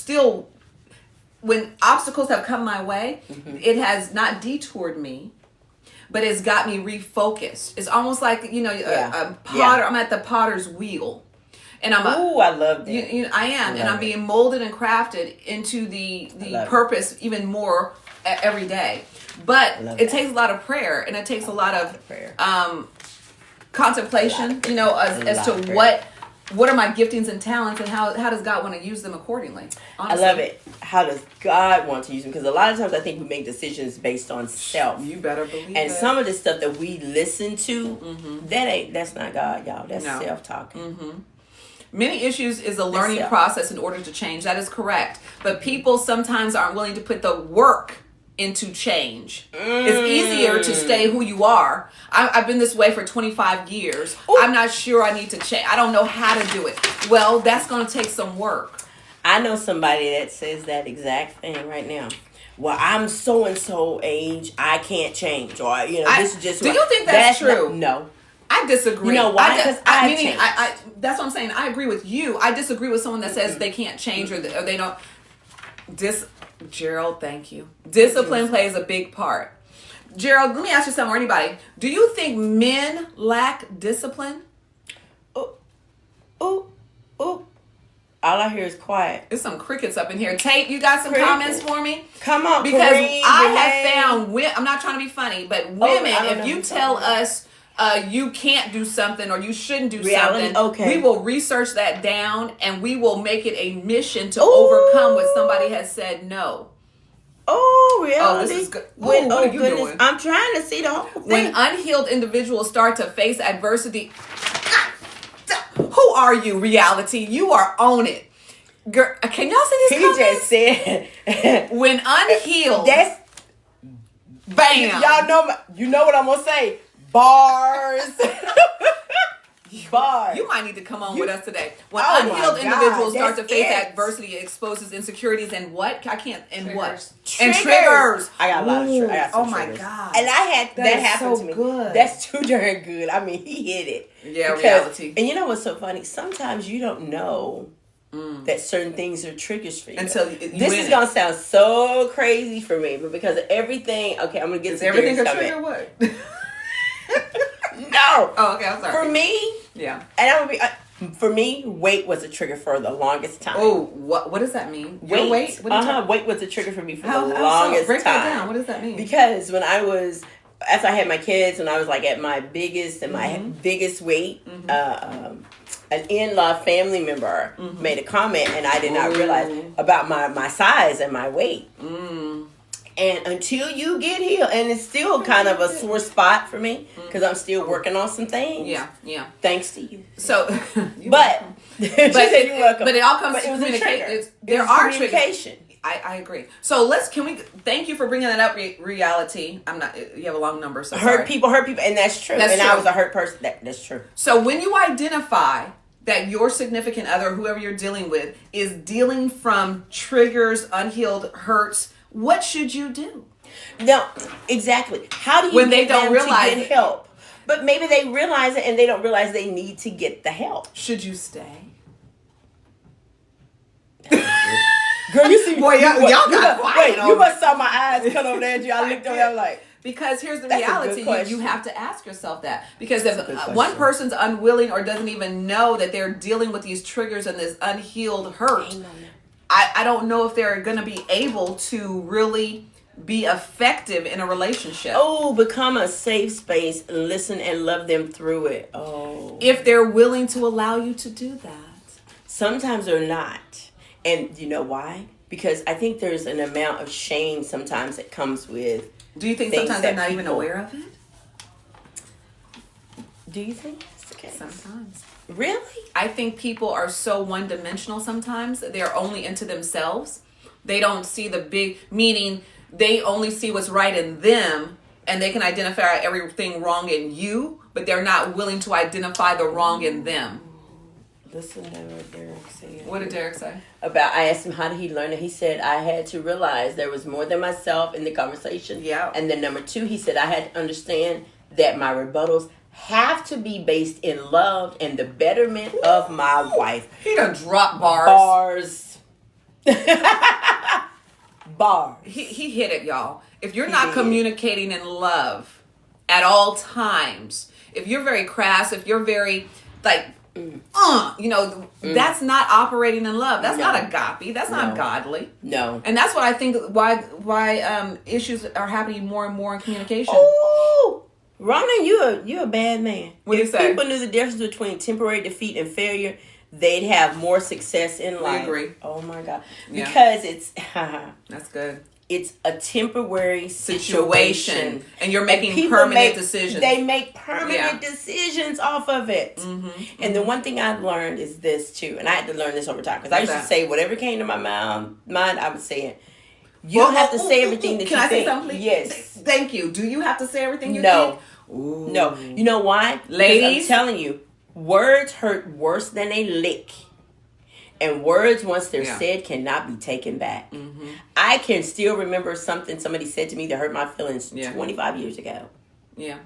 still, when obstacles have come my way, it has not detoured me, but it's got me refocused. It's almost like, a potter. I'm at the potter's wheel. And I love that. I am. And I'm being molded and crafted into the purpose even more every day. But it takes a lot of prayer, and it takes a lot of contemplation, as to what are my giftings and talents, and how does God want to use them accordingly? Honestly. I love it. How does God want to use them? Because a lot of times I think we make decisions based on self. You better believe it. And some of the stuff that we listen to, that's not God, y'all. That's self-talking. Mm-hmm. Many issues is a learning process in order to change. That is correct. But people sometimes aren't willing to put the work into change. It's easier to stay who you are. I've been this way for 25 years. Ooh. I'm not sure I need to change. I don't know how to do it. Well, that's going to take some work. I know somebody that says that exact thing right now. Well, I'm so-and-so age, I can't change. Or, this is just... Do you think that's true? No. I disagree. You know why? Because that's what I'm saying. I agree with you. I disagree with someone that says they can't change or they don't... Gerald, thank you. Discipline plays a big part. Gerald, let me ask you something, or anybody. Do you think men lack discipline? Ooh. All I hear is quiet. There's some crickets up in here. Tate, you got some comments for me? Come on, because I have found, I'm not trying to be funny, but women, if you tell us you can't do something or you shouldn't do something, we will research that down and we will make it a mission to overcome what somebody has said no. Oh, reality. Oh, this is good. What are you doing? I'm trying to see the whole thing. When unhealed individuals start to face adversity, who are you, reality? You are on it. Girl, can y'all see this? He just said, when unhealed. That's, bam. Y'all know, you know what I'm going to say. Bars. Bars. You might need to come on with us today. When unhealed individuals start to face adversity, it exposes insecurities and what? I can't. And triggers. What? And triggers. I got a lot of triggers. Oh my God. And I had that happen to me. Good. That's too darn good. I mean, he hit it. Yeah, reality. And you know what's so funny? Sometimes you don't know that certain things are triggers for you. Until this is going to sound so crazy for me, but because of everything, okay, I'm going to get to everything a trigger what? No. Oh, okay, I'm sorry. For me, yeah. And I'm gonna be for me, weight was a trigger for the longest time. Oh, what does that mean? Weight? Weight was a trigger for me for the longest time. Break that down. What does that mean? Because when I was, after I had my kids, when I was like at my biggest and my biggest weight, an in-law family member made a comment, and I did not realize about my size and my weight. And until you get healed, and it's still kind of a sore spot for me because I'm still working on some things. Yeah. Thanks to you. So, but you're welcome. But it all comes to communication. There are communication. I agree. So thank you for bringing that up. Reality. You have a long number. So hurt people, and that's true. That's true. I was a hurt person. That's true. So when you identify that your significant other, whoever you're dealing with, is dealing from triggers, unhealed hurts, what should you do? No, exactly. How do you when they don't realize to get help? But maybe they realize it and they don't realize they need to get the help. Should you stay? Girl, you see, boy, y'all got quiet. Wait, you must saw my eyes cut over there at you. I looked over there, I'm like. Because here's the reality, you have to ask yourself that. Because if one person's unwilling or doesn't even know that they're dealing with these triggers and this unhealed hurt, I don't know if they're going to be able to really be effective in a relationship. Oh, become a safe space, listen and love them through it. Oh. If they're willing to allow you to do that. Sometimes they're not. And you know why? Because I think there's an amount of shame sometimes that comes with. Do you think sometimes they're not even aware of it? Do you think that's the case? Sometimes. Really? I think people are so one-dimensional sometimes. They're only into themselves. They don't see the big, meaning they only see what's right in them, and they can identify everything wrong in you, but they're not willing to identify the wrong in them. Listen to what Derek said. What did Derek say? I asked him how did he learn it. He said, I had to realize there was more than myself in the conversation. Yeah. And then number 2, he said, I had to understand that my rebuttals have to be based in love and the betterment of my wife. He done drop bars. Bars. Bars. He hit it, y'all. If you're not communicating in love at all times, if you're very crass, if you're very like, that's not operating in love. That's not agape. That's not godly. No. And that's what I think why issues are happening more and more in communication. Oh, Ronan, you're a bad man. What do you say? If people knew the difference between temporary defeat and failure, they'd have more success in life. I agree. Oh my God. Yeah. Because it's that's good. It's a temporary situation. And you're making permanent decisions. They make permanent decisions off of it. And the one thing I've learned is this too. And I had to learn this over time. Because I used to say whatever came to my mind, I would say it. You don't have to say everything that you think. Can I say something, please? Yes. Thank you. Do you have to say everything you think? No. You know why? Ladies. I'm telling you, words hurt worse than a lick. And words, once they're said, cannot be taken back. I can still remember something somebody said to me that hurt my feelings 25 years ago. Yeah.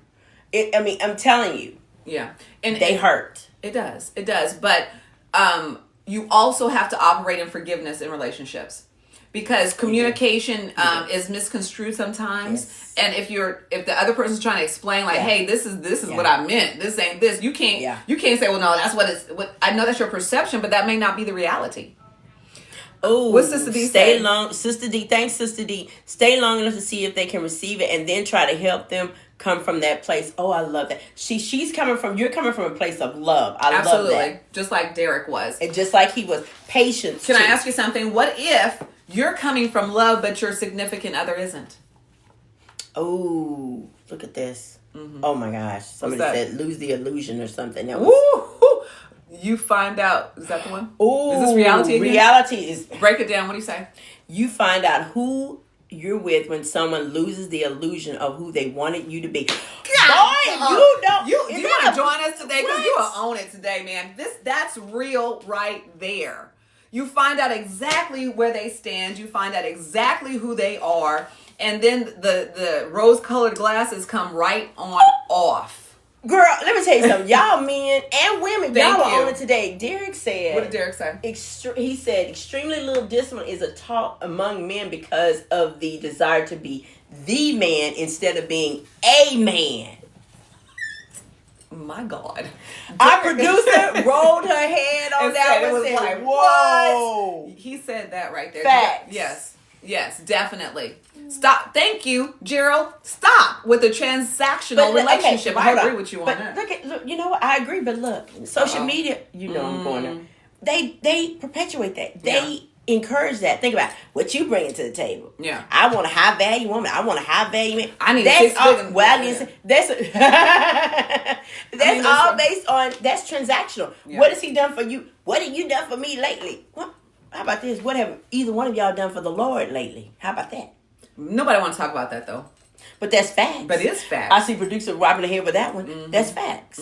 I'm telling you. Yeah. And they hurt. It does. It does. But you also have to operate in forgiveness in relationships. Because communication is misconstrued sometimes, and if the other person's trying to explain, like, hey, this is what I meant. This ain't this. You can't say, well, no, that's what it's. I know that's your perception, but that may not be the reality. Oh, what's Sister D say? Sister D. Thanks, Sister D. Stay long enough to see if they can receive it, and then try to help them come from that place. Oh, I love that. You're coming from a place of love. I love that. Just like Derek was, and just like he was patient. Can I ask you something? What if you're coming from love, but your significant other isn't? Oh, look at this. Oh my gosh. Somebody said lose the illusion or something. That was... You find out. Is that the one? Oh, is this reality again? Reality is... Break it down. What do you say? You find out who you're with when someone loses the illusion of who they wanted you to be. Boy, you don't... Do you want to join us today? Because you will own it today, man. That's real right there. You find out exactly where they stand. You find out exactly who they are. And then the rose-colored glasses come right on off. Girl, let me tell you something. Y'all men and women, y'all are on it today. Derek said... What did Derek say? He said, extremely little discipline is a talk among men because of the desire to be the man instead of being a man. My God. Our producer rolled her head on that one and said, like, whoa. He said that right there. Facts. Yes, definitely. Stop. Thank you, Gerald. Stop with the transactional relationship. I agree with you on that. Look, you know what? I agree, but look, social media, I'm going there. They perpetuate that. They encourage that. Think about what you bring to the table. Yeah. I want a high value woman. I want a high value man. I need that's all based on that's transactional. Yeah. What has he done for you? What have you done for me lately? Well, how about this? What have either one of y'all done for the Lord lately? How about that? Nobody wants to talk about that though. But that's facts. But it's facts. I see producer wiping the head with that one. That's facts.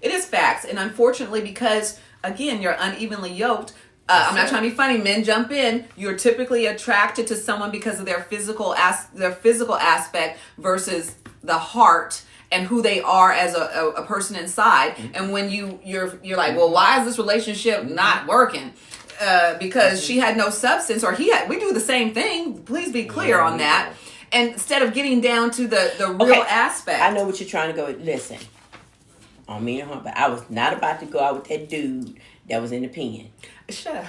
It is facts. And unfortunately, because again, you're unevenly yoked. I'm not trying to be funny. Men jump in. You're typically attracted to someone because of their physical aspect versus the heart and who they are as a person inside. And when you're like, well, why is this relationship not working? Because she had no substance, or we do the same thing. Please be clear on that. And instead of getting down to the real aspect. I know what you're trying to go with. Listen, on me and her, but I was not about to go out with that dude that was in the pen. Shut up.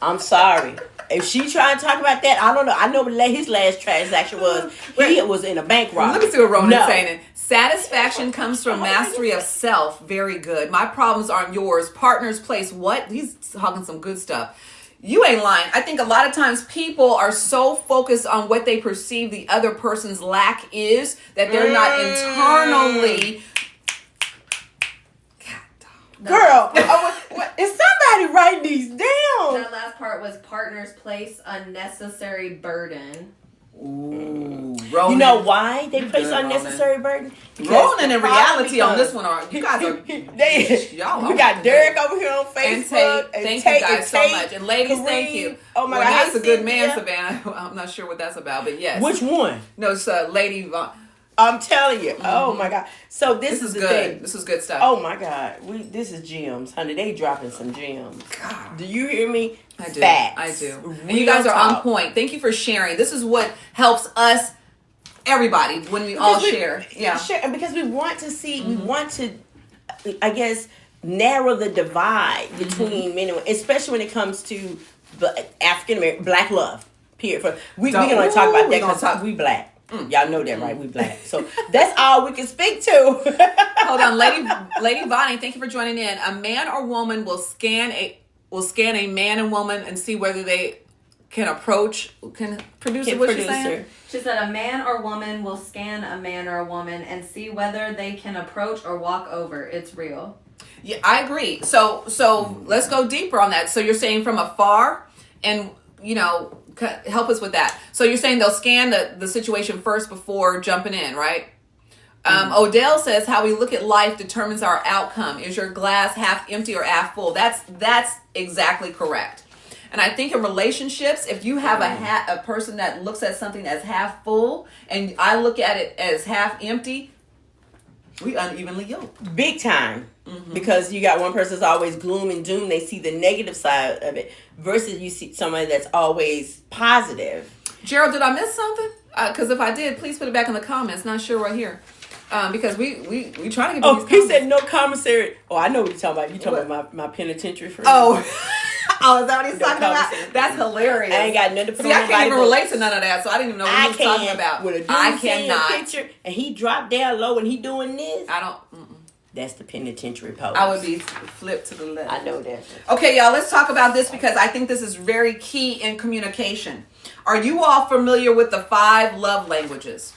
I'm sorry. If she trying to talk about that, I don't know. I know what his last transaction was. He was in a bank robbery. Let me see what Ronan's saying. Satisfaction comes from mastery of self. Very good. My problems aren't yours. Partners place what? He's talking some good stuff. You ain't lying. I think a lot of times people are so focused on what they perceive the other person's lack is that they're not internally... Girl, is somebody writing these down? That last part was partners place unnecessary burden. Ooh, Ronan. You know why they place unnecessary burden? Ronan and reality on this one are, you guys are, y'all. We got Derek over here on Facebook. And thank you guys so much. And ladies, thank you. Oh my God. That's a good man, Savannah. I'm not sure what that's about, but yes. Which one? No, it's Lady Von. I'm telling you. Oh my God. So this is the good. thing. This is good stuff. Oh my God. This is gems, honey. They dropping some gems. God. Do you hear me? I do. Facts. I do. Real And you guys are talk. on point. Thank you for sharing. This is what helps us, everybody, when we all share. Yeah. Share, because we want to see, we want to, I guess, narrow the divide between men and women, especially when it comes to African American, black love. Period. We're going to talk about that because we black. Y'all know that, right? We black. So that's all we can speak to. Hold on, Lady Bonnie, thank you for joining in. A man or woman will scan a man and woman and see whether they can produce what she's saying? She said a man or woman will scan a man or a woman and see whether they can approach or walk over. It's real. Yeah, I agree. So let's go deeper on that. So you're saying from afar, and help us with that. So you're saying they'll scan the situation first before jumping in, right? Odell says how we look at life determines our outcome. Is your glass half empty or half full? That's exactly correct. And I think in relationships, if you have a person that looks at something as half full and I look at it as half empty, we unevenly yoked. Big time. Because you got one person that's always gloom and doom. They see the negative side of it versus you see somebody that's always positive. Gerald, did I miss something? Because if I did, please put it back in the comments. Not sure right here. Because we trying to get these comments. He said no commissary. Oh, I know what you're talking about. You're talking about my penitentiary friend. Oh, is that what he's talking about? That's hilarious. I ain't got nothing to put on I can't even relate to none of that, so I didn't even know what he was talking about. With a dude I cannot. A picture and he dropped down low and he doing this. I don't. That's the penitentiary pose. I would be flipped to the left. I know that. Okay, y'all, let's talk about this because I think this is very key in communication. Are you all familiar with the 5 love languages?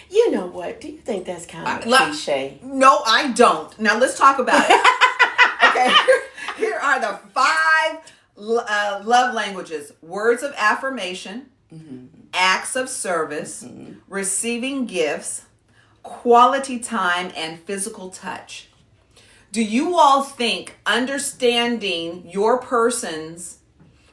You know what? Do you think that's kind of cliche? No, I don't. Now let's talk about it. Okay, here are the 5 love languages: words of affirmation, acts of service, receiving gifts, quality time, and physical touch. Do you all think understanding your person's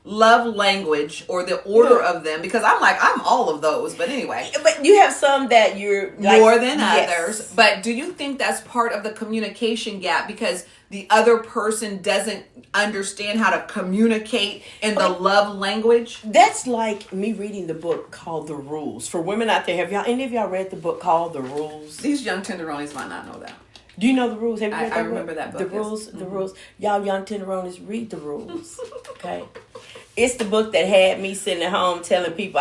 love language or the order of them, because I'm all of those, but anyway. But you have some that you're like, more than others. But do you think that's part of the communication gap because the other person doesn't understand how to communicate in the love language? That's like me reading the book called The Rules. For women out there, have any of y'all read the book called The Rules? These young tenderonis might not know that. Do you know The Rules? Have you read that I remember that book. The Rules, The Rules. Y'all young tenderonis, read The Rules. Okay? It's the book that had me sitting at home telling people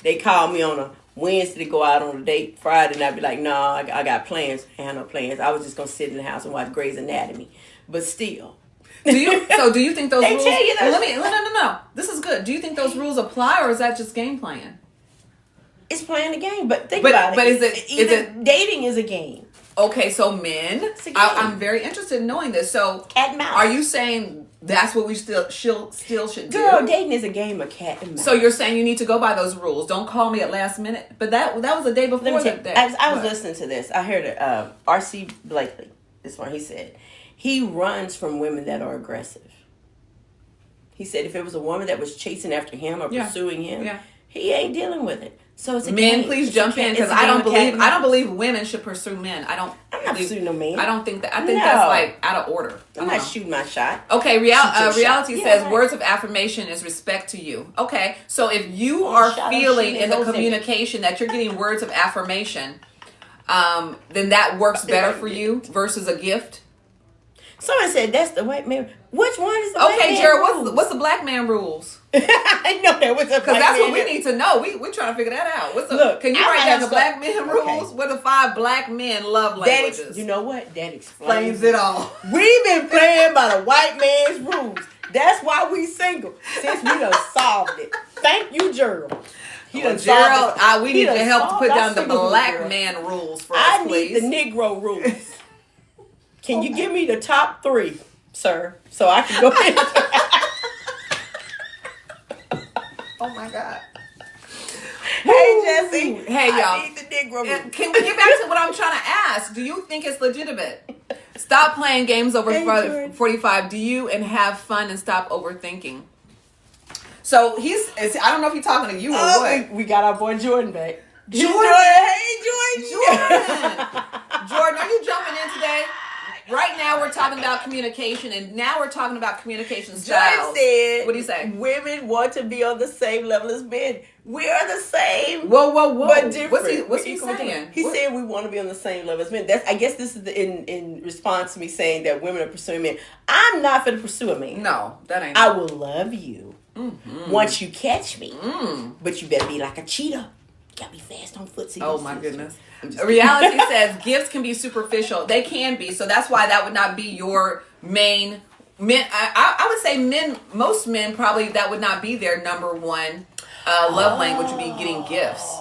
they called me on a Wednesday to go out on a date Friday, and I'd be like, no, I got plans. I had no plans. I was just going to sit in the house and watch Grey's Anatomy. But still. Do you think those they rules... tell you No. This is good. Do you think those rules apply, or is that just game playing? It's playing the game, but think about it. But is it dating is a game. Okay, so men, I'm very interested in knowing this. So, cat and mouse. Are you saying that's what we still should do? Girl, dating is a game of cat and mouse. So you're saying you need to go by those rules. Don't call me at last minute. But that was the day before that day. I was listening to this. I heard it. R.C. Blakely. This one, he said, he runs from women that are aggressive. He said if it was a woman that was chasing after him or pursuing him, he ain't dealing with it. So it's a men, game. please jump in because I don't believe women should pursue men. I'm not pursuing no man. I don't think that. I think that's like out of order. I'm not shooting my shot. Okay, reality says words of affirmation is respect to you. Okay, so if you are feeling in the communication that you're getting words of affirmation, then that works better for you versus a gift. Someone said that's the white man. Which one is the white man? Okay, Jared, what's the black man rules? I know that was a because that's what we need to know. We're trying to figure that out. Can you write down the black men rules? What are the 5 black men love languages? You know what? That explains it all. We've been playing by the white man's rules. That's why we single. Since we done solved it. Thank you, Gerald. Gerald, we need to help to put down the black man rules for us, please. I need the Negro rules. Can you give me the top 3, sir, so I can go ahead? Oh my God. Hey, Jesse. Hey, y'all. I need the Negro rules. Can we get back to what I'm trying to ask? Do you think it's legitimate? Stop playing games over 45. Do you and have fun and stop overthinking? So I don't know if he's talking to you or what. We got our boy Jordan back. Jordan. Hey, Jordan. Jordan, are you jumping in today? Right now we're talking about communication, and now we're talking about communication styles. Jordan said, what do you say? Women want to be on the same level as men. We are the same. Whoa. But different. What's he saying? He said we want to be on the same level as men. I guess this is in response to me saying that women are pursuing men. I'm not for to pursue a man. No, that ain't. I will love you once you catch me. But you better be like a cheetah. You gotta be fast on foot. Oh my goodness. Reality says gifts can be superficial. They can be. So that's why that would not be your main men. I would say most men probably that would not be their number one love language would be getting gifts.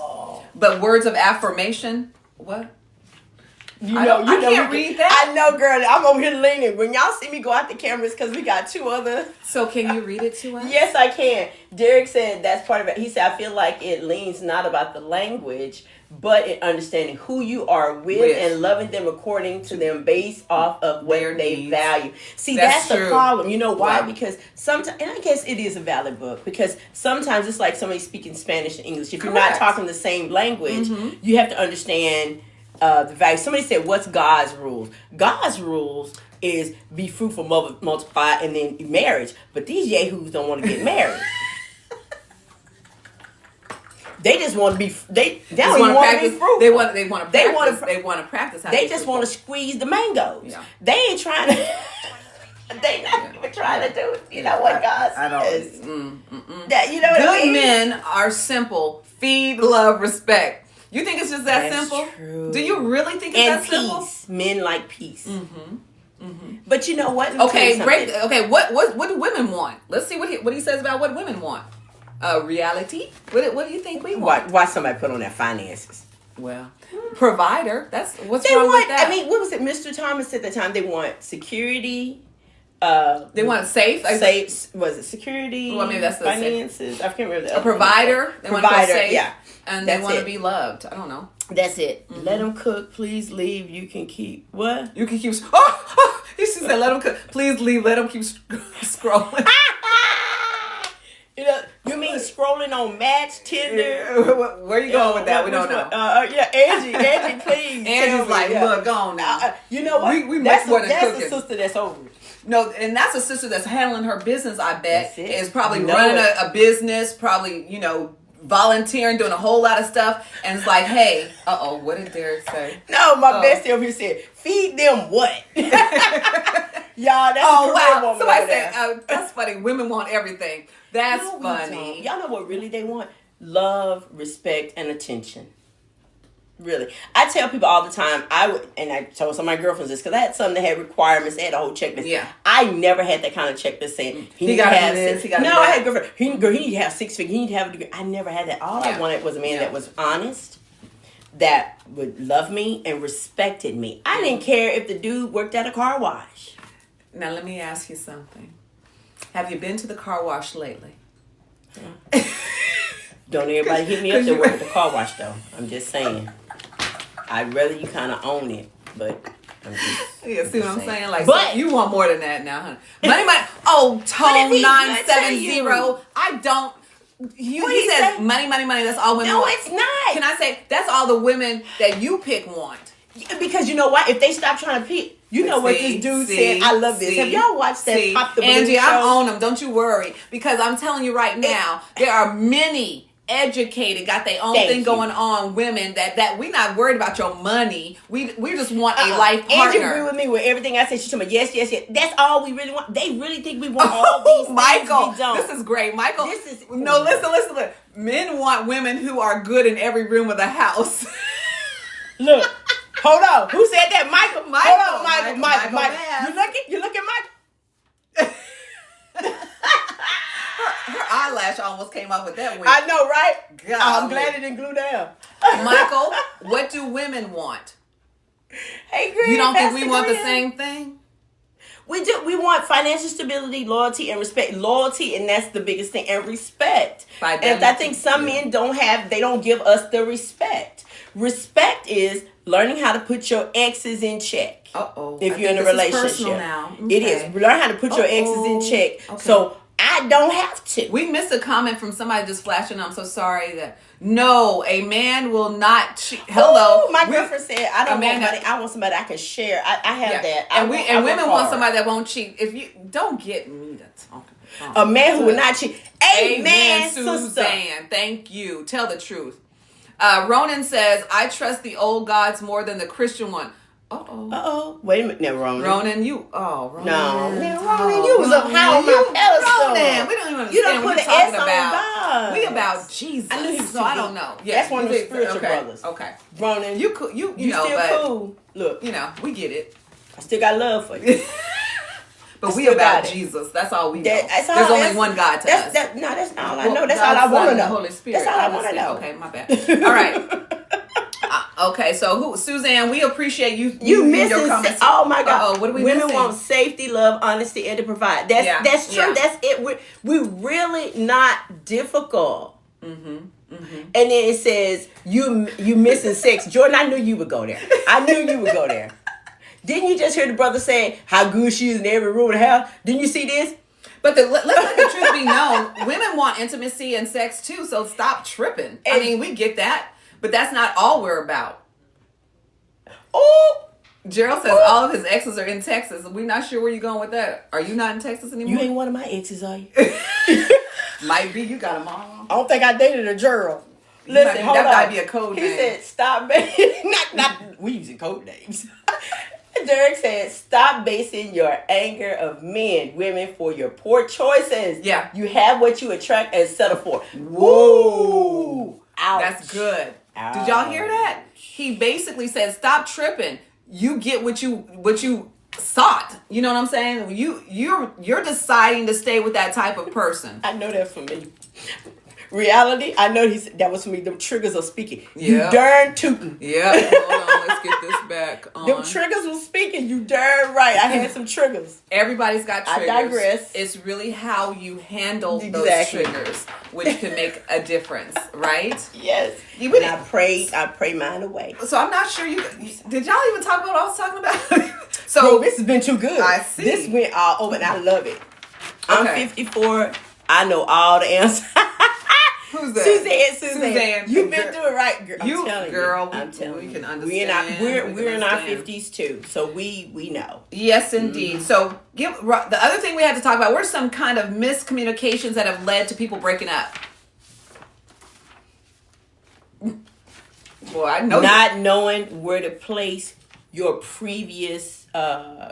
But words of affirmation, what? I can't read that. I know, girl. I'm over here leaning. When y'all see me go out the cameras, because we got two other. So can you read it to us? Yes, I can. Derek said that's part of it. He said, I feel like it leans not about the language, but in understanding who you are with and loving them according to them based off of what they value. See, that's the problem. You know why? Wow. Because sometimes, and I guess it is a valid book, because sometimes it's like somebody speaking Spanish and English. If you're not talking the same language, you have to understand the value. Somebody said, what's God's rules? God's rules is be fruitful, multiply, and then marriage. But these yahoos don't want to get married. They just want to be. They don't even want to be fruitful. They want to practice. They just want to squeeze the mangoes. Yeah. They ain't trying to. They not even trying to do it. You know what God says. That, you know what I mean? Good men are simple. Feed, love, respect. You think it's just that simple? True. Do you really think it's that simple? Men like peace. But you know what? Okay, great. Okay, what do women want? Let's see what he says about what women want. Reality. What do you think we want? Why somebody put on their finances? Well, provider. That's what's wrong with that. I mean, what was it? Mr. Thomas at the time. They want security. They want safe. Safe. Was it security? Well, maybe that's the finances. I can't remember. A provider. They want to feel safe. Yeah. And they want to be loved. I don't know. That's it. Let them cook. Please leave. You can keep what? You can keep. Oh, he said, let them cook. Please leave. Let them keep scrolling. You mean scrolling on Match, Tinder? Yeah. Where are you going with that? We don't know. Angie, please. Angie's like, look, go on now. You know what? That's a sister that's over it. No, and that's a sister that's handling her business, I bet. Is probably running a business, probably, volunteering, doing a whole lot of stuff. And it's like, hey, what did Derek say? No, my bestie over here said, feed them what? Y'all, that's wow. Somebody said, that's funny. Women want everything. That's funny. Y'all know what really they want? Love, respect, and attention. Really. I tell people all the time, I told some of my girlfriends this, because I had some that had requirements, they had a whole checklist. Yeah. I never had that kind of checklist saying, he got to have this, he got to do that. No, I had a girlfriend, he need to have 6 figures, he need to have a degree. I never had that. All I wanted was a man that was honest, that would love me and respected me. I didn't care if the dude worked at a car wash. Now, let me ask you something. Have you been to the car wash lately? Don't everybody hit me up to work at the car wash, though. I'm just saying. I'd rather you kind of own it, but I'm just... Yeah, see what I'm saying? Like, but so you want more than that now, huh? Money. Oh, Tone 970. I don't... He says money. That's all women want. No, it's not. Can I say, that's all the women that you pick want. Because you know what? If they stop trying to pick... You know what this dude said? I love this. Have y'all watched that Pop the Balloon Angie, show? I own them. Don't you worry. Because I'm telling you right now, there are many educated, got their own thing going on women that we not worried about your money. We just want a life partner. Angie agree with me with everything I said. She told me, yes. That's all we really want. They really think we want all these things. Michael, we don't. this is great. Michael, no, listen. Men want women who are good in every room of the house. Look. Hold on. Who said that? Michael. Hold on, Michael. You looking, Michael? Her eyelash almost came off with that wig. I know, right? God, I'm glad it didn't glue down. Michael, what do women want? Hey, girl, you don't think we want the same thing? We do. We want financial stability, loyalty, and respect. Loyalty, and that's the biggest thing, and respect. And I think some men they don't give us the respect. Respect is learning how to put your exes in check. Uh-oh. If you're in a relationship. Now. Okay. It is. Learn how to put your exes in check. Okay. So I don't have to. We missed a comment from somebody just flashing. I'm so sorry that no, a man will not cheat. Hello, Ooh, my girlfriend said, "I don't want somebody. I want somebody I can share. I have that. And women want somebody that won't cheat. If you don't get me to talk about a man who will not cheat. Amen, Suzanne. sister. Thank you. Tell the truth. Ronan says, "I trust the old gods more than the Christian one." Wait a minute, now, Ronan. Ronan, you. Oh, Ronan. No, Ronan, you was up high on my pedestal. Ronan, we don't even understand You don't what put you're an talking S about. on God. We about Jesus. I knew he was so too I don't deep. know. That's one of the spiritual brothers. Okay. Ronan, You cool. You know, still but cool. Look, we get it. I still got love for you. But we about Jesus. That's all we know. There's only one God to us. That's all I know. That's all I want to know. The Holy Spirit. That's all I want to know. Okay, my bad. All right. Okay, so Suzanne, we appreciate you. You missing? Your comments. Oh my God! What are we Women missing? want safety, love, honesty, and to provide. That's true. Yeah. That's it. We're really not difficult. And then it says you missing sex. Jordan, I knew you would go there. I knew you would go there. Didn't you just hear the brother say how good she is in every room of the house? Didn't you see this? But let's let the truth be known. Women want intimacy and sex too, so stop tripping. I mean, we get that, but that's not all we're about. Oh, Gerald says all of his exes are in Texas. We're not sure where you're going with that. Are you not in Texas anymore? you ain't one of my exes, are you? Might be. You got them all. I don't think I dated a Gerald. Listen, hold that on. might be a code He name. said, "Stop." Not we using code names. Derek said, "Stop basing your anger of men, women for your poor choices. Yeah. You have what you attract and settle for." Whoa. Ouch. That's good. Ouch. Did y'all hear that? He basically said, "Stop tripping. You get what you sought." You know what I'm saying? You're deciding to stay with that type of person. I know that for me. Reality, I know that was for me. Them triggers are speaking. Yeah. You darn tootin'. Yeah. Hold on. Let's get this back on. Them triggers was speaking. You darn right. I had some triggers. Everybody's got triggers. I digress. It's really how you handle those Exactly. triggers, which can make a difference, right? Yes. You And I pray mine away. So I'm not sure did y'all even talk about what I was talking about? So Bro, this has been too good. I see. This went all over and I love it. I'm Okay. 54. I know all the answers. Who's that? Suzanne. You've been through it right, girl. I'm telling girl, you. I'm telling we you. can understand. We're in our 50s too, so we know. Yes, indeed. So the other thing we had to talk about were some kind of miscommunications that have led to people breaking up. Boy, I know Not knowing where to place your previous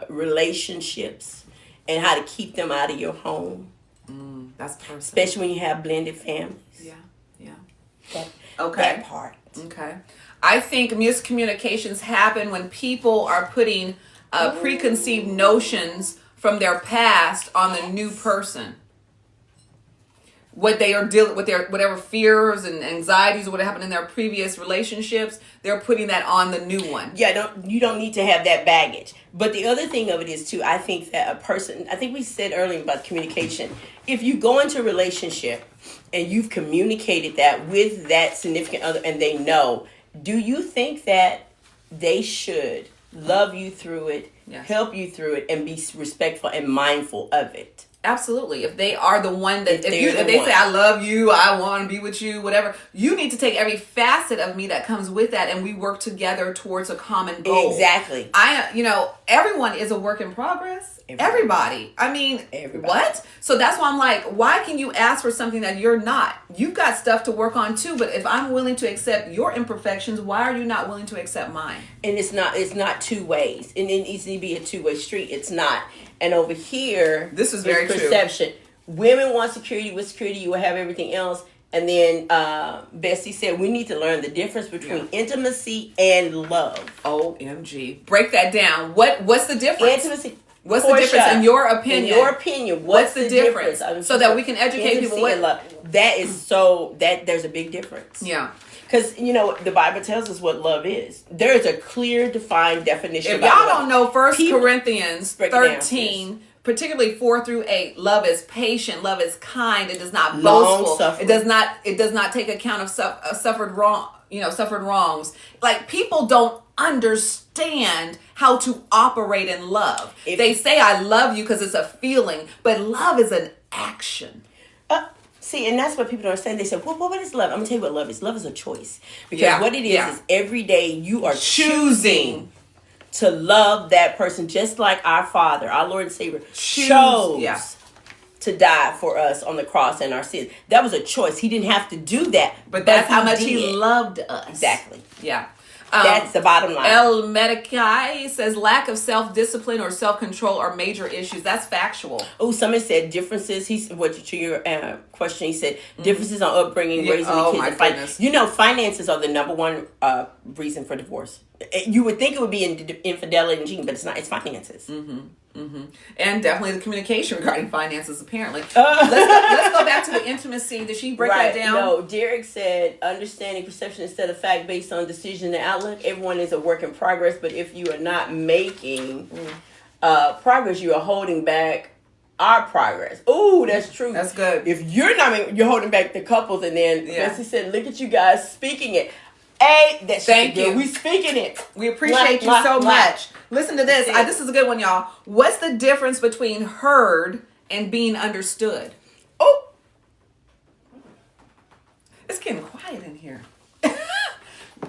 relationships and how to keep them out of your home, that's personal. especially when you have blended families. Yeah. Okay. That part. Okay. I think miscommunications happen when people are putting preconceived notions from their past on the new person. What they are dealing with, their whatever fears and anxieties or what happened in their previous relationships, they're putting that on the new one. Yeah, you don't need to have that baggage. But the other thing of it is too, I think that a person, I think we said earlier about communication. If you go into a relationship and you've communicated that with that significant other and they know, do you think that they should love you through it, help you through it, and be respectful and mindful of it? Absolutely. If they are the one that, if they say, "I love you, I want to be with you," whatever, you need to take every facet of me that comes with that, and we work together towards a common goal. Exactly. Everyone is a work in progress. Everybody. I mean, Everybody. What? So that's why I'm like, why can you ask for something that you're not? You've got stuff to work on too, but if I'm willing to accept your imperfections, why are you not willing to accept mine? And it's not two ways. And it needs to be a two-way street. It's not. And over here, This is very true. perception. Women want security. With security, you will have everything else. And then Bessie said we need to learn the difference between intimacy and love. OMG. Break that down. What's the difference? Intimacy. What's the difference in your opinion? In your opinion, what's the difference? So that we can educate people. Intimacy and love. That is so that there's a big difference. Yeah. Because, the Bible tells us what love is. There is a clear, defined definition. If y'all don't know 1 People- Corinthians Break it down, 13, particularly 4 through 8, love is patient, love is kind, it does not Long boastful, suffering. it does not take account of suffered wrongs. Like, people don't understand how to operate in love. They say I love you because it's a feeling, but love is an action. See, and that's what people don't understand. They say, well, what is love? I'm going to tell you what love is. Love is a choice. Because what it is every day you are choosing to love that person, just like our Father, our Lord and Savior, chose to die for us on the cross and our sins. That was a choice. He didn't have to do that. But that's how much he loved us. Exactly. Yeah. That's the bottom line. El Medici says lack of self-discipline or self-control are major issues. That's factual. Oh, somebody said differences. To your question, he said differences on upbringing, raising the kids. My goodness. You know, finances are the number one reason for divorce. You would think it would be infidelity and cheating, but it's not. It's finances. And definitely the communication regarding finances, apparently. Let's go back to the intimacy. Did she break that down? No, Derek said understanding perception instead of fact based on decision and outlook. Everyone is a work in progress, but if you are not making progress, you are holding back our progress. Oh, that's true. That's good. If you're not, you're holding back the couples, and then Bessie said, "Look at you guys speaking it." Hey, that's thank you. We speaking it. We appreciate you so much. Listen to this. This is a good one, y'all. What's the difference between heard and being understood? Oh, it's getting quiet in here.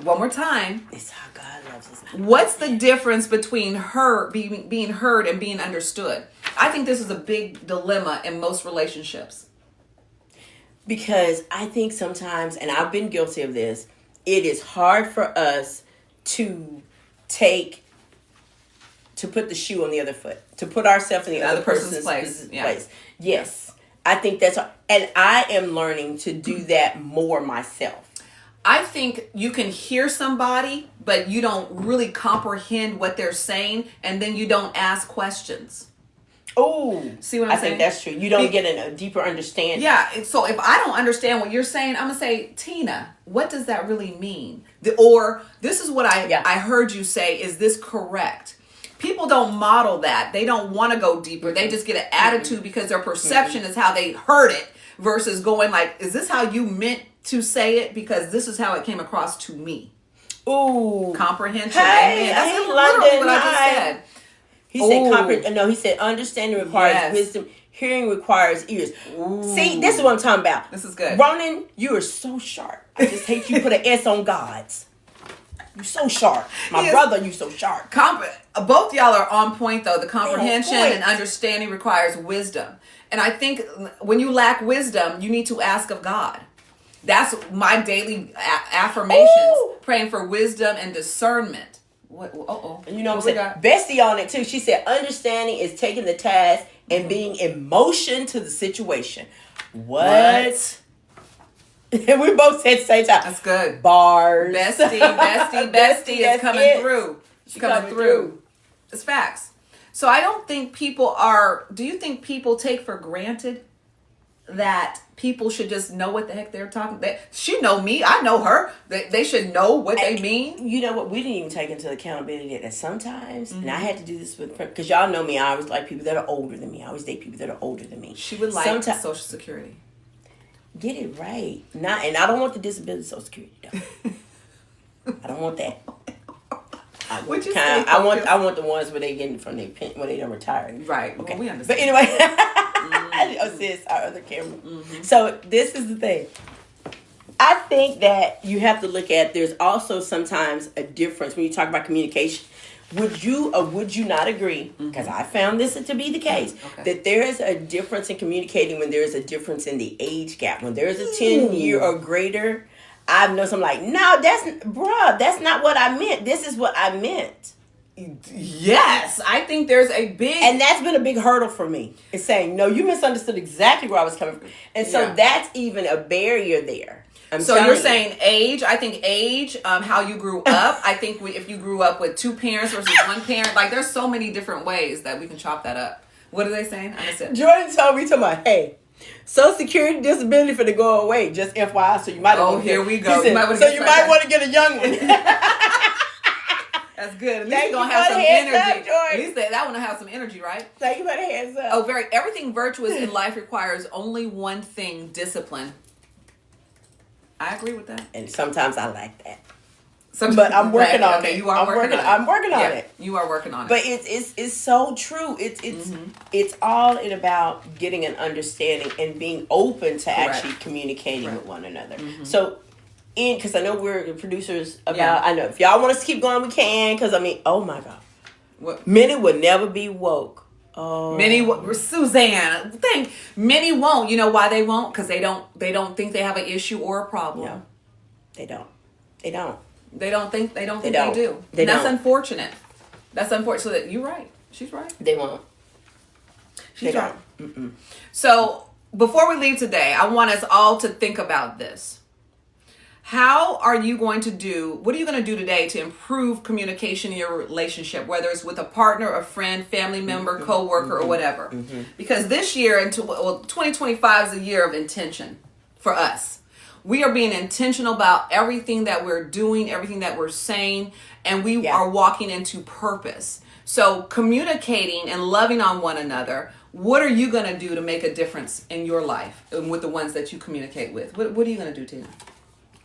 One more time. It's how God loves us. What's the difference between being heard and being understood? I think this is a big dilemma in most relationships. Because I think sometimes, and I've been guilty of this, it is hard for us to put the shoe on the other foot, to put ourselves in the other person's place. Yes. I think that's, and I am learning to do that more myself. I think you can hear somebody, but you don't really comprehend what they're saying, and then you don't ask questions. Oh, see what I'm saying? I think that's true. You don't get a deeper understanding. Yeah. So if I don't understand what you're saying, I'm gonna say, Tina, what does that really mean? Or this is what I heard you say. Is this correct? People don't model that. They don't want to go deeper. They just get an attitude because their perception is how they heard it versus going like, is this how you meant to say it? Because this is how it came across to me. Ooh, comprehension. Hey, that's literally what I just said. He said he said understanding requires wisdom. Hearing requires ears. Ooh. See, this is what I'm talking about. This is good. Ronan, you are so sharp. I just hate you put an S on God's. You so sharp. My brother, you so sharp. Both y'all are on point, though. The comprehension and understanding requires wisdom. And I think when you lack wisdom, you need to ask of God. That's my daily affirmations. Ooh. Praying for wisdom and discernment. What? You know what I'm saying? Bestie on it too. She said understanding is taking the task and being emotion to the situation. What? And we both said the same time. That's good. Bars. Bestie is coming through. She's coming through. It's facts. So I don't think people are. Do you think people take for granted that people should just know what the heck they're talking? She know me. I know her. They should know what they mean. You know what? We didn't even take into accountability that sometimes, and I had to do this with, because y'all know me. I always like people that are older than me. I always date people that are older than me. She would like Social Security. Get it right. And I don't want the disability Social Security though. I don't want that. I want the ones where they get it from their pension when they don't retire. Right. Okay. Well, we understand. But anyway, sis, our other camera. Mm-hmm. So this is the thing. I think that you have to look at. There's also sometimes a difference when you talk about communication. Would you or would you not agree? Because I found this to be the case, that there is a difference in communicating when there is a difference in the age gap. When there is a 10-year or greater, I've known some like, no, that's not what I meant. This is what I meant. Yes, I think there's a big... And that's been a big hurdle for me. It's saying, no, you misunderstood exactly where I was coming from. And so that's even a barrier there. So you're saying age. I think age, how you grew up. I think if you grew up with two parents versus one parent, like there's so many different ways that we can chop that up. What are they saying? I missed it. Jordan told me, hey, Social Security disability for to go away. Just FYI, so you might. Here we go. Said, you might want to get a young one. That's good. At least Thank you're gonna you have for some the heads energy. up, Joy. At least that one will have some energy, right? Thank you for the hands up. Oh, everything virtuous in life requires only one thing: discipline. I agree with that. And sometimes I lack that. But I'm working on it. You are working on it. I'm working on it. You are working on it. But it's so true. It's all about getting an understanding and being open to actually communicating with one another. So, because I know we're producers about. I know if y'all want us to keep going, we can. Because I mean, oh my God, many would never be woke. Oh, Suzanne, many won't. You know why they won't? Because they don't think they have an issue or a problem. No, they don't. They don't. They don't think they do. They That's don't. unfortunate. That's unfortunate. You're right. She's right. They won't. She's right. So before we leave today, I want us all to think about this. What are you going to do today to improve communication in your relationship, whether it's with a partner, a friend, family member, coworker, or whatever? Because this year, 2025 is a year of intention for us. We are being intentional about everything that we're doing, everything that we're saying, and we are walking into purpose. So communicating and loving on one another, what are you going to do to make a difference in your life and with the ones that you communicate with? What are you going to do, Tina?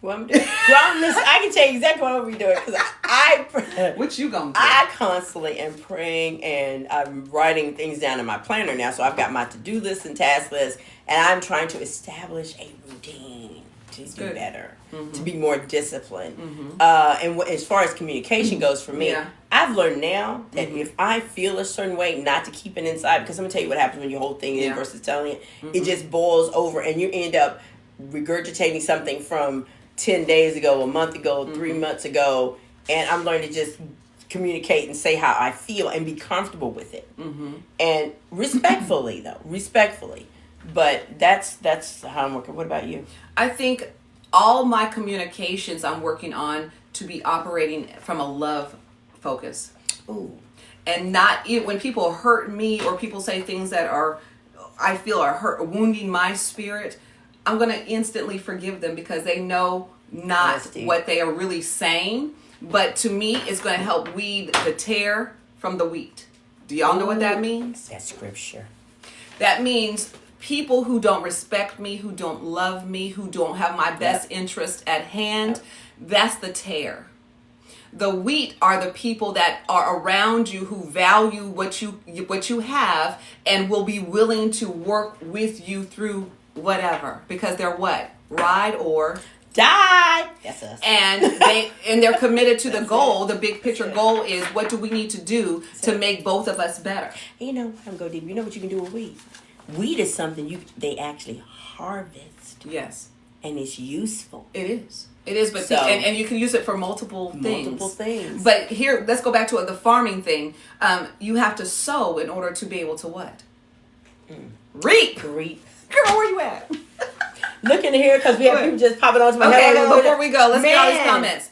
Well, I can tell you exactly what I'm going to be doing. Because what you going to do? I constantly am praying and I'm writing things down in my planner now. So I've got my to-do list and task list. And I'm trying to establish a routine to do better, to be more disciplined. And as far as communication goes for me, I've learned now that if I feel a certain way, not to keep it inside. Because I'm going to tell you what happens when you hold things in versus telling it. It just boils over and you end up regurgitating something from 10 days ago, a month ago, 3 months ago, and I'm learning to just communicate and say how I feel and be comfortable with it. And respectfully. But that's how I'm working. What about you? I think all my communications I'm working on to be operating from a love focus. Ooh. And not when people hurt me or people say things that I feel are wounding my spirit, I'm going to instantly forgive them because they know not what they are really saying. But to me, it's going to help weed the tare from the wheat. Do y'all know what that means? That's scripture. That means people who don't respect me, who don't love me, who don't have my best interest at hand, that's the tare. The wheat are the people that are around you who value what you have and will be willing to work with you through whatever, because they're what? Ride or die. That's us. And they're committed to the goal. The big picture goal is, what do we need to do to make both of us better? You know, I'm go deep. You know what you can do with wheat? Wheat is something they actually harvest. Yes. And it's useful. It is, but and you can use it for multiple things. But here, let's go back to the farming thing. You have to sow in order to be able to what? Reap. Girl, where you at? Look in here because we have people just popping onto my head. Okay, before we go, let's get all these comments.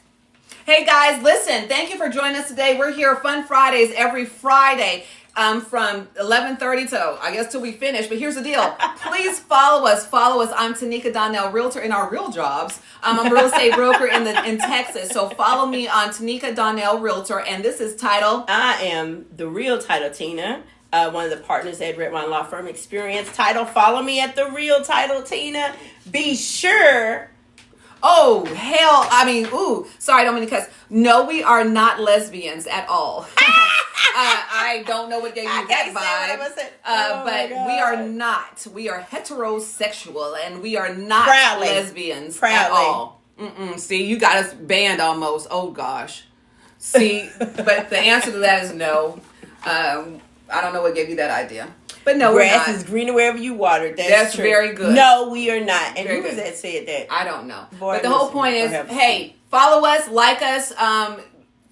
Hey guys, listen, thank you for joining us today. We're here Fun Fridays every Friday. From 11:30 to, I guess, till we finish. But here's the deal. Please follow us. I'm Tanika Donnell, realtor in our real jobs. I'm a real estate broker in Texas. So follow me on Tanika Donnell, realtor. And this is Title. I am the real Title Tina, one of the partners at Redwine Law Firm Experience Title. Follow me at the real Title Tina. Be sure. Oh, hell. I mean, sorry, I don't mean to cuss. No, we are not lesbians at all. I don't know what gave you that vibe. But we are not. We are heterosexual and we are not lesbians at all. See, you got us banned almost. Oh, gosh. See, but the answer to that is no. I don't know what gave you that idea. But no, grass is greener wherever you water it. That's true. Very good. No, we are not. And who was that said that? I don't know. But the whole point is, hey, follow us, like us,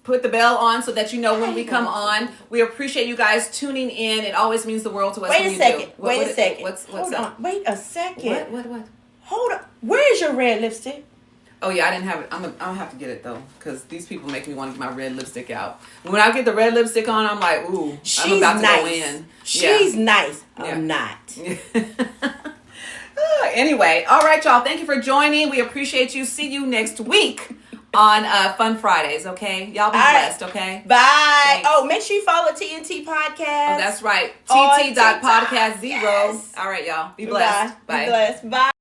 put the bell on so that you know when we come on. We appreciate you guys tuning in. It always means the world to us. Wait a second. Wait a second. What's up? Wait a second. What? Hold on. Where is your red lipstick? Oh yeah, I didn't have it. I'll have to get it though, because these people make me want to get my red lipstick out. When I get the red lipstick on, I'm like, ooh, I'm about to go in. She's nice. I'm not. Anyway, all right, y'all. Thank you for joining. We appreciate you. See you next week on Fun Fridays, okay? Y'all be blessed, okay? Bye. Thanks. Oh, make sure you follow TNT Podcast. Oh, that's right. On TT.podcast0. Yes. All right, y'all. Be blessed. Bye. Be blessed. Bye.